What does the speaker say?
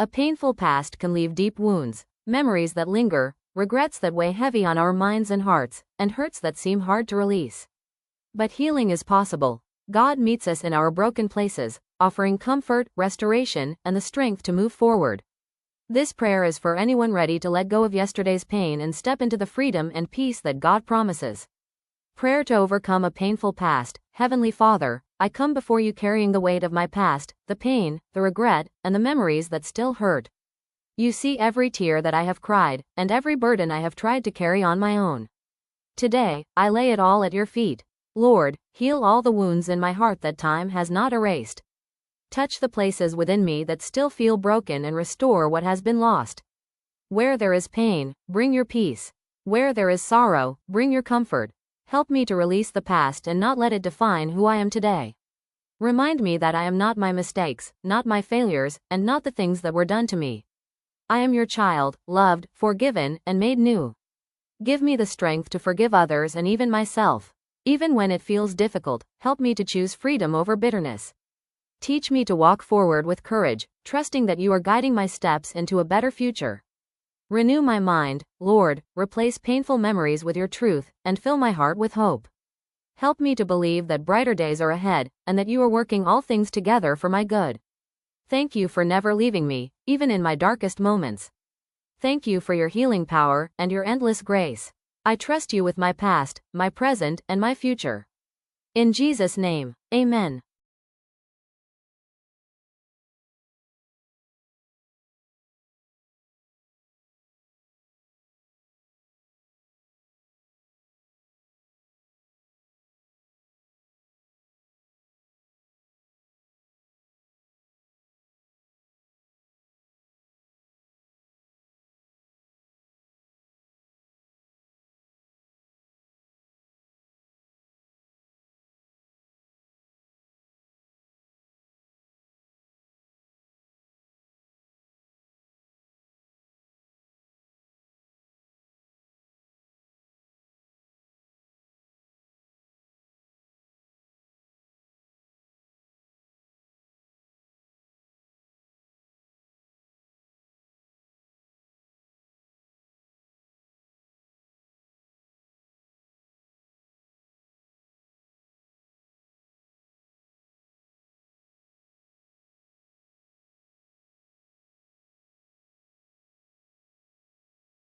A painful past can leave deep wounds, memories that linger, regrets that weigh heavy on our minds and hearts, and hurts that seem hard to release. But healing is possible. God meets us in our broken places, offering comfort, restoration, and the strength to move forward. This prayer is for anyone ready to let go of yesterday's pain and step into the freedom and peace that God promises. Prayer to overcome a painful past. Heavenly Father, I come before you carrying the weight of my past, the pain, the regret, and the memories that still hurt. You see every tear that I have cried, and every burden I have tried to carry on my own. Today, I lay it all at your feet. Lord, heal all the wounds in my heart that time has not erased. Touch the places within me that still feel broken and restore what has been lost. Where there is pain, bring your peace. Where there is sorrow, bring your comfort. Help me to release the past and not let it define who I am today. Remind me that I am not my mistakes, not my failures, and not the things that were done to me. I am your child, loved, forgiven, and made new. Give me the strength to forgive others and even myself. Even when it feels difficult, help me to choose freedom over bitterness. Teach me to walk forward with courage, trusting that you are guiding my steps into a better future. Renew my mind, Lord, replace painful memories with your truth, and fill my heart with hope. Help me to believe that brighter days are ahead, and that you are working all things together for my good. Thank you for never leaving me, even in my darkest moments. Thank you for your healing power and your endless grace. I trust you with my past, my present, and my future. In Jesus' name, Amen.